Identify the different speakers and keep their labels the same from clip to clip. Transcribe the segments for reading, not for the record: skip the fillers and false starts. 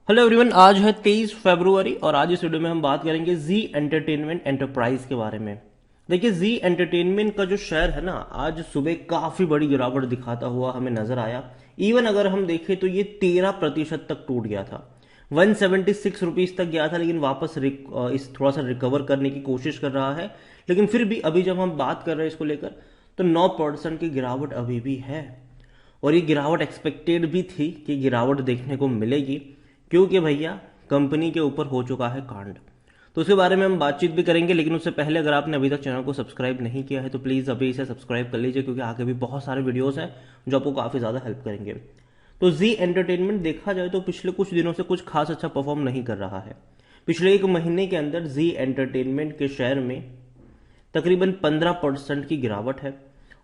Speaker 1: Hello everyone, आज है 23 फरवरी और आज इस वीडियो में हम बात करेंगे जी एंटरटेनमेंट एंटरप्राइज के बारे में। देखिए, जी एंटरटेनमेंट का जो शेयर है ना, आज सुबह काफी बड़ी गिरावट दिखाता हुआ हमें नजर आया। इवन अगर हम देखें तो ये 13% तक टूट गया था। 176 रुपीज तक गया था, लेकिन वापस इस थोड़ा सा रिकवर करने की कोशिश कर रहा है। लेकिन फिर भी अभी जब हम बात कर रहे हैं इसको लेकर, तो 9% की गिरावट अभी भी है। और ये गिरावट एक्सपेक्टेड भी थी कि गिरावट देखने को मिलेगी, क्योंकि भैया कंपनी के ऊपर हो चुका है कांड। तो उसके बारे में हम बातचीत भी करेंगे, लेकिन उससे पहले अगर आपने अभी तक चैनल को सब्सक्राइब नहीं किया है तो प्लीज़ अभी इसे सब्सक्राइब कर लीजिए, क्योंकि आगे भी बहुत सारे वीडियोस हैं जो आपको काफ़ी ज़्यादा हेल्प करेंगे। तो जी एंटरटेनमेंट देखा जाए तो पिछले कुछ दिनों से कुछ खास अच्छा परफॉर्म नहीं कर रहा है। पिछले एक महीने के अंदर जी एंटरटेनमेंट के शेयर में तकरीबन 15% की गिरावट है।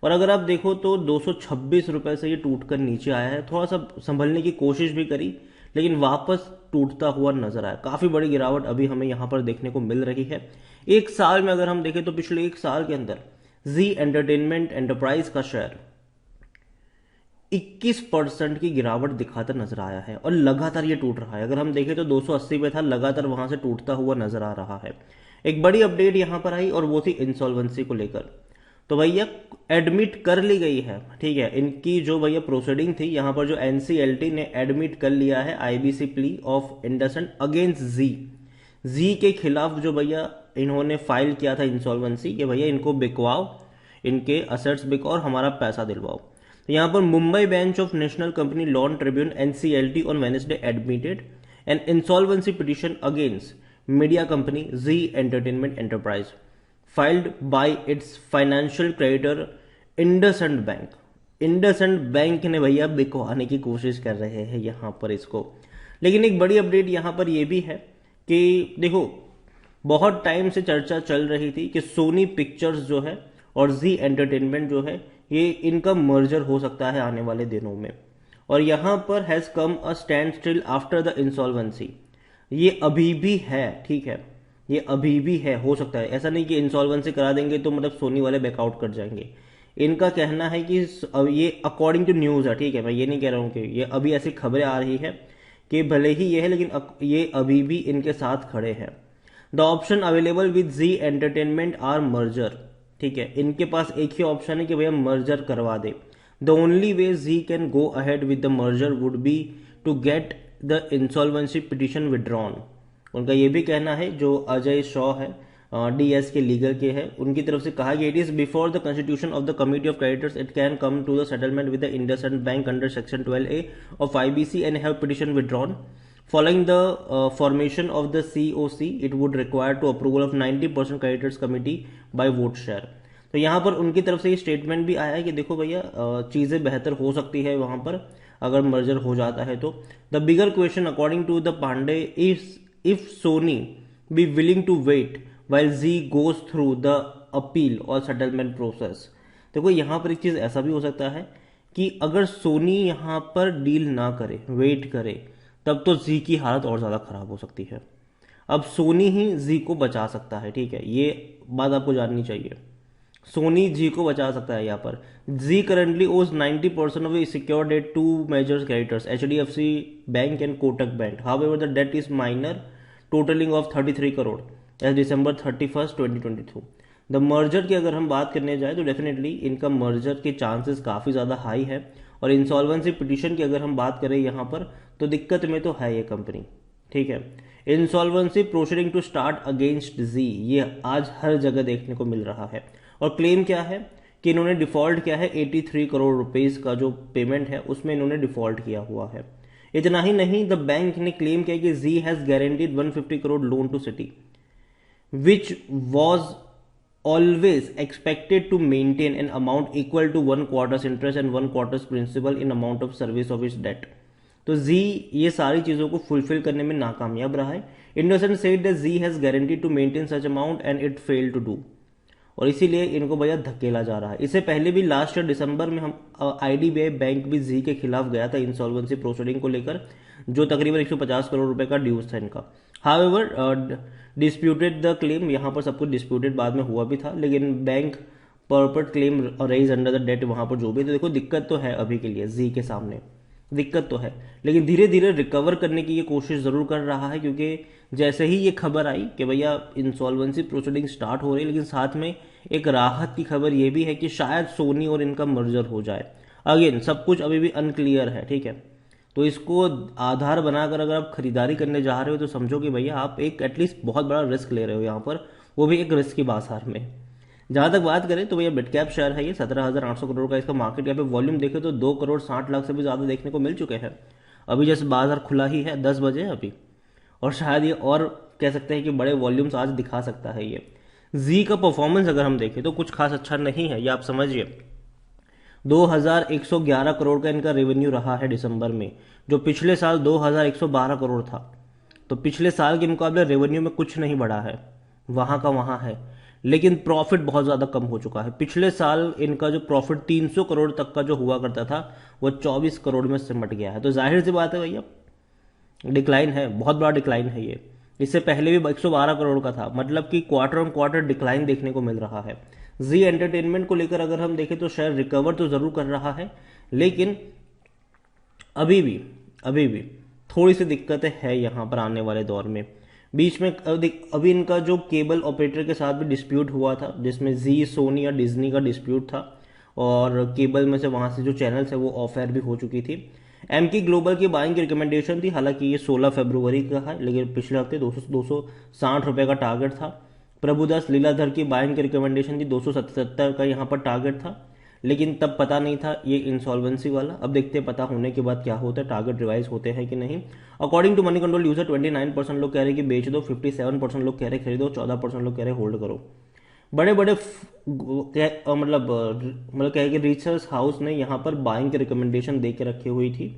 Speaker 1: और अगर आप देखो तो 226 रुपए से ये टूटकर नीचे आया है। थोड़ा सा संभलने की कोशिश भी करी, लेकिन वापस टूटता हुआ नजर आया। काफी बड़ी गिरावट अभी हमें यहां पर देखने को मिल रही है। एक साल में अगर हम देखें तो पिछले एक साल के अंदर जी एंटरटेनमेंट एंटरप्राइज का शेयर 21% की गिरावट दिखाता नजर आया है और लगातार ये टूट रहा है। अगर हम देखें तो 280 पे था, लगातार वहां से टूटता हुआ नजर आ रहा है। एक बड़ी अपडेट यहां पर आई और वो थी इंसॉल्वेंसी को लेकर। तो भैया एडमिट कर ली गई है, ठीक है। इनकी जो भैया प्रोसीडिंग थी, यहां पर जो एनसीएलटी ने एडमिट कर लिया है IBC plea of IndusInd against Zee. Zee के खिलाफ जो भैया इन्होंने फाइल किया था इंसॉल्वेंसी कि भैया इनको बिकवाओ, इनके असेट्स बिकवाओ और हमारा पैसा दिलवाओ। तो यहां पर Mumbai bench of national company law tribunal NCLT on Wednesday admitted an insolvency petition against media company Zee entertainment enterprise filed by its financial creditor IndusInd bank. IndusInd bank ने भैया बिकवाने की कोशिश कर रहे हैं यहां पर इसको। लेकिन एक बड़ी अपडेट यहां पर यह भी है कि देखो, बहुत टाइम से चर्चा चल रही थी कि सोनी पिक्चर्स जो है और जी एंटरटेनमेंट जो है, ये इनका मर्जर हो सकता है आने वाले दिनों में। और यहां पर has come a stand still after the insolvency. ये अभी भी है, ठीक है, ये अभी भी है। हो सकता है, ऐसा नहीं कि इंसॉल्वेंसी करा देंगे तो मतलब सोनी वाले बैकआउट कर जाएंगे। इनका कहना है कि ये अकॉर्डिंग टू न्यूज है, ठीक है। मैं ये नहीं कह रहा हूं कि ये अभी ऐसी खबरें आ रही है कि भले ही ये है, लेकिन ये अभी भी इनके साथ खड़े हैं। The option available with Zee entertainment are merger, ठीक है। इनके पास एक ही ऑप्शन है कि भैया मर्जर करवा दे। The only way Zee can go ahead with the merger would be to get the insolvency petition withdrawn. उनका यह भी कहना है, जो अजय शॉ है डीएस के लीगल के हैं, उनकी तरफ से कहा कि it is before the constitution of the committee of creditors it can come to the settlement with the IndusInd bank under section 12A of IBC and have petition withdrawn following the formation of the COC it would require to approval of 90% creditors committee by vote share। तो यहाँ पर उनकी तरफ से ये statement भी आया है कि देखो भैया, चीज़ें बेहतर हो सकती है वहाँ पर अगर मर्जर हो जाता है तो। The bigger question according to the Pandey if Sony be willing to wait while Z goes through the appeal or settlement process। देखो, यहाँ पर एक चीज़ ऐसा भी हो सकता है कि अगर सोनी यहाँ पर डील ना करे, वेट करे, तब तो जी की हालत और ज़्यादा खराब हो सकती है। अब सोनी ही जी को बचा सकता है, ठीक है, ये बात आपको जाननी चाहिए। सोनी जी को बचा सकता है यहाँ पर। जी currently owes 90% of secure debt to major creditors HDFC bank and Kotak bank. However the debt is minor totalling of 33 crore as December 31st 2022। The merger की अगर हम बात करने जाए तो डेफिनेटली इनका मर्जर के चांसेस काफ़ी ज़्यादा हाई है। और इंसॉल्वेंसी पिटिशन की अगर हम बात करें यहाँ पर, तो दिक्कत में तो है ये कंपनी, ठीक है। Insolvency proceeding to start against Zee, ये आज हर जगह देखने को मिल रहा है। और क्लेम क्या है कि इन्होंने डिफॉल्ट किया है 83 करोड़ रुपीस का जो पेमेंट है उसमें इन्होंने डिफॉल्ट किया हुआ है। इतना ही नहीं, द बैंक ने क्लेम किया कि Zee has guaranteed 150 crore loan to Siti which was always expected to maintain an amount equal to 1/4 interest and 1/4 principal in amount of service of its debt। तो जी ये सारी चीजों को फुलफिल करने में नाकामयाब रहा है। IndusInd said that Zee has guaranteed to maintain such amount and it failed to do. और इसीलिए इनको भैया धकेला जा रहा है। इससे पहले भी लास्ट ईयर दिसंबर में हम आईडीबीआई बैंक भी जी के खिलाफ गया था इंसॉल्वेंसी प्रोसीडिंग को लेकर, जो तकरीबन 150 करोड़ रुपए का ड्यूज था इनका। हाउएवर डिस्प्यूटेड द क्लेम, यहाँ पर सब कुछ डिस्प्यूटेड बाद में हुआ भी था, लेकिन bank purport claim raise under the debt वहां पर जो भी। तो देखो, दिक्कत तो है अभी के लिए जी के सामने। दिक्कत तो है, लेकिन धीरे धीरे रिकवर करने की ये कोशिश ज़रूर कर रहा है, क्योंकि जैसे ही ये खबर आई कि भैया इंसॉल्वेंसी प्रोसीडिंग स्टार्ट हो रही है, लेकिन साथ में एक राहत की खबर ये भी है कि शायद सोनी और इनका मर्जर हो जाए। अगेन सब कुछ अभी भी अनक्लियर है, ठीक है। तो इसको आधार बनाकर अगर आप खरीदारी करने जा रहे हो तो समझो कि भैया आप एक एटलीस्ट बहुत बड़ा रिस्क ले रहे हो यहाँ पर, वो भी एक रिस्क की बाजार में। जहां तक बात करें तो भैया मिड कैप शेयर है ये, 17,800 करोड़ का इसका मार्केट कैप है। वॉल्यूम देखे तो 2 करोड़ 60 लाख से भी ज्यादा देखने को मिल चुके हैं। अभी जैसे बाजार खुला ही है, 10 बजे है अभी, और शायद ये और कह सकते हैं कि बड़े वॉल्यूम्स आज दिखा सकता है ये। जी का परफॉर्मेंस अगर हम देखें तो कुछ खास अच्छा नहीं है, ये आप समझिए। 2111 करोड़ का इनका रेवेन्यू रहा है दिसंबर में, जो पिछले साल 2112 करोड़ था। तो पिछले साल के मुकाबले रेवेन्यू में कुछ नहीं बढ़ा है, वहां का वहां है, लेकिन प्रॉफिट बहुत ज्यादा कम हो चुका है। पिछले साल इनका जो प्रॉफिट 300 करोड़ तक का जो हुआ करता था, वो 24 करोड़ में सिमट गया है। तो जाहिर सी बात है भैया, डिक्लाइन है, बहुत बड़ा डिक्लाइन है ये। इससे पहले भी 112 करोड़ का था, मतलब कि क्वार्टर ऑन क्वार्टर डिक्लाइन देखने को मिल रहा है। जी एंटरटेनमेंट को लेकर अगर हम देखें तो शेयर रिकवर तो जरूर कर रहा है, लेकिन अभी भी थोड़ी सी दिक्कतें है यहाँ पर आने वाले दौर में। बीच में अभी इनका जो केबल ऑपरेटर के साथ भी डिस्प्यूट हुआ था, जिसमें जी, सोनी या डिज्नी का डिस्प्यूट था, और केबल में से वहां से जो चैनल्स है वो ऑफ एयर भी हो चुकी थी। एमकी ग्लोबल की बाइंग की रिकमेंडेशन थी, हालांकि ये 16 फरवरी का है, लेकिन पिछले हफ्ते 260 रुपए का टारगेट था। प्रभुदास लीलाधर की बाइंग की रिकमेंडेशन थी, 277 का यहाँ पर टारगेट था, लेकिन तब पता नहीं था ये इंसॉल्वेंसी वाला। अब देखते हैं पता होने के बाद क्या होता है, टारगेट रिवाइज होते हैं कि नहीं। According to Moneycontrol user 29% लोग कह रहे हैं कि बेच दो, 57% लोग कह रहे हैं खरीदो, 14% लोग कह रहे हैं होल्ड करो। बड़े बड़े मतलब कह कि रिसर्च हाउस ने यहाँ पर बाइंग की रिकमेंडेशन दे के रखी हुई थी,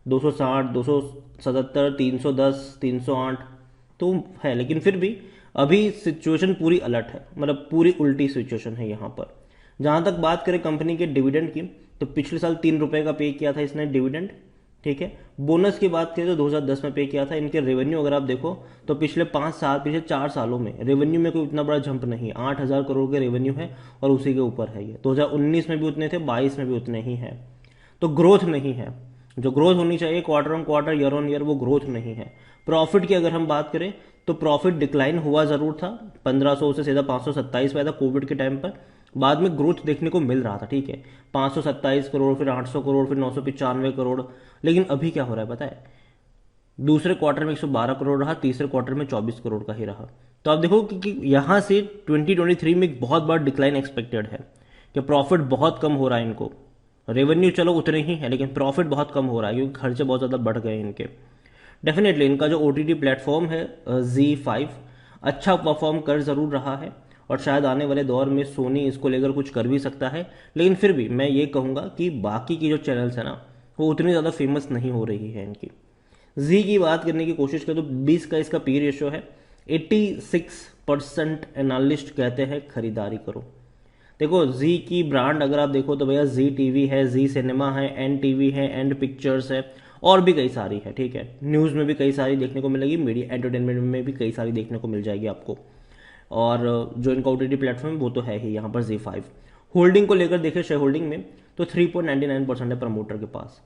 Speaker 1: 260, 277, 310, 308 तो है, लेकिन फिर भी अभी सिचुएशन पूरी अलर्ट है, मतलब पूरी उल्टी सिचुएशन है यहाँ पर। जहां तक बात करें कंपनी के डिविडेंड की, तो पिछले साल 3 रुपए का पे किया था इसने डिविडेंड, ठीक है। बोनस की बात करें तो 2010 में पे किया था। इनके रेवेन्यू अगर आप देखो तो पिछले 5 साल, पिछले 4 सालों में रेवेन्यू में कोई इतना बड़ा जंप नहीं, 8,000 करोड़ के रेवेन्यू है और उसी के ऊपर है ये। 2019 में भी उतने थे, 22 में भी उतने ही है। तो ग्रोथ नहीं है, जो ग्रोथ होनी चाहिए quarter on quarter, year on year, वो ग्रोथ नहीं है। प्रॉफिट की अगर हम बात करें तो प्रॉफिट डिक्लाइन हुआ जरूर था, 1500 से सीधा 527 पे था कोविड के टाइम पर। बाद में ग्रोथ देखने को मिल रहा था, ठीक है, 527 करोड़, फिर 800 करोड़, फिर 995 करोड़। लेकिन अभी क्या हो रहा है पता है, दूसरे क्वार्टर में 112 करोड़ रहा, तीसरे क्वार्टर में 24 करोड़ का ही रहा। तो आप देखो कि यहां से 2023 में एक बहुत बड़ा डिक्लाइन एक्सपेक्टेड है, कि प्रॉफिट बहुत कम हो रहा है इनको। रेवेन्यू चलो उतने ही है, लेकिन प्रॉफिट बहुत कम हो रहा है क्योंकि खर्चे बहुत ज्यादा बढ़ गए इनके। डेफिनेटली इनका जो ओटीटी प्लेटफॉर्म है Z5 अच्छा परफॉर्म कर जरूर रहा है, और शायद आने वाले दौर में सोनी इसको लेकर कुछ कर भी सकता है। लेकिन फिर भी मैं ये कहूंगा कि बाकी की जो चैनल्स है ना, वो उतनी ज़्यादा फेमस नहीं हो रही है इनकी। जी की बात करने की कोशिश करें तो 20 का इसका पी रेशियो है, 86% एनालिस्ट कहते हैं खरीदारी करो। देखो जी की ब्रांड अगर आप देखो तो भैया जी टीवी है, जी सिनेमा है, एन टीवी है, एंड पिक्चर्स है, और भी कई सारी है, ठीक है। न्यूज़ में भी कई सारी देखने को मिलेगी, मीडिया एंटरटेनमेंट में भी कई सारी देखने को मिल जाएगी आपको। और जो इनका ओटीटी प्लेटफॉर्म है वो तो है ही यहाँ पर Z5। होल्डिंग को लेकर देखें शेयर होल्डिंग में तो 3.99% है प्रमोटर के पास,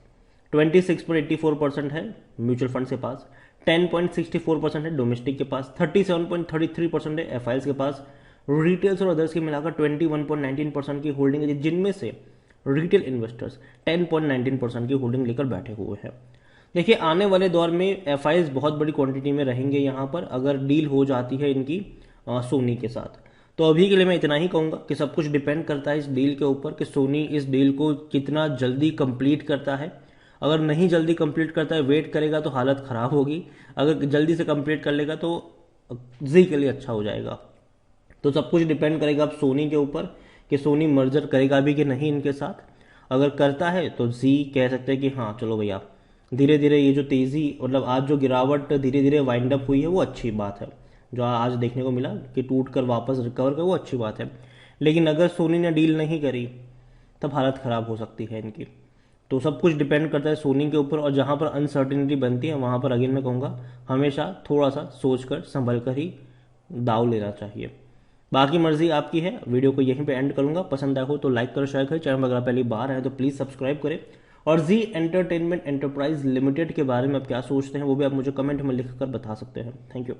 Speaker 1: 26.84% है म्यूचुअल फंड के पास, 10.64% है डोमेस्टिक के पास, 37.33% है एफआईएल्स के पास, रिटेल्स और अदर्स के मिलाकर 21.19% की होल्डिंग है, जिनमें से रिटेल इन्वेस्टर्स 10.19% की होल्डिंग लेकर बैठे हुए हैं। देखिए आने वाले दौर में एफआईएल्स बहुत बड़ी क्वांटिटी में रहेंगे यहाँ पर, अगर डील हो जाती है इनकी सोनी के साथ। तो अभी के लिए मैं इतना ही कहूंगा कि सब कुछ डिपेंड करता है इस डील के ऊपर, कि सोनी इस डील को कितना जल्दी कंप्लीट करता है। अगर नहीं जल्दी कंप्लीट करता है, वेट करेगा, तो हालत खराब होगी। अगर जल्दी से कंप्लीट कर लेगा तो जी के लिए अच्छा हो जाएगा। तो सब कुछ डिपेंड करेगा अब सोनी के ऊपर, कि सोनी मर्जर करेगा भी कि नहीं इनके साथ। अगर करता है तो जी कह सकते हैं कि हाँ चलो भैया, धीरे धीरे ये जो तेजी, मतलब आज जो गिरावट धीरे धीरे वाइंड अप हुई है वो अच्छी बात है, जो आज देखने को मिला कि टूट कर वापस रिकवर कर, वो अच्छी बात है। लेकिन अगर सोनी ने डील नहीं करी तब हालत खराब हो सकती है इनकी। तो सब कुछ डिपेंड करता है सोनी के ऊपर, और जहां पर अनसर्टिनिटी बनती है वहां पर अगेन मैं कहूंगा हमेशा थोड़ा सा सोच कर संभल कर ही दाव लेना चाहिए। बाकी मर्जी आपकी है। वीडियो को यहीं पे एंड करूंगा, पसंद आया हो तो लाइक करो, शेयर करें, चैनल में अगर आप पहली बार आए तो प्लीज सब्सक्राइब करें, और जी एंटरटेनमेंट एंटरप्राइज लिमिटेड के बारे में आप क्या सोचते हैं वो भी आप मुझे कमेंट में लिखकर बता सकते हैं। Thank you.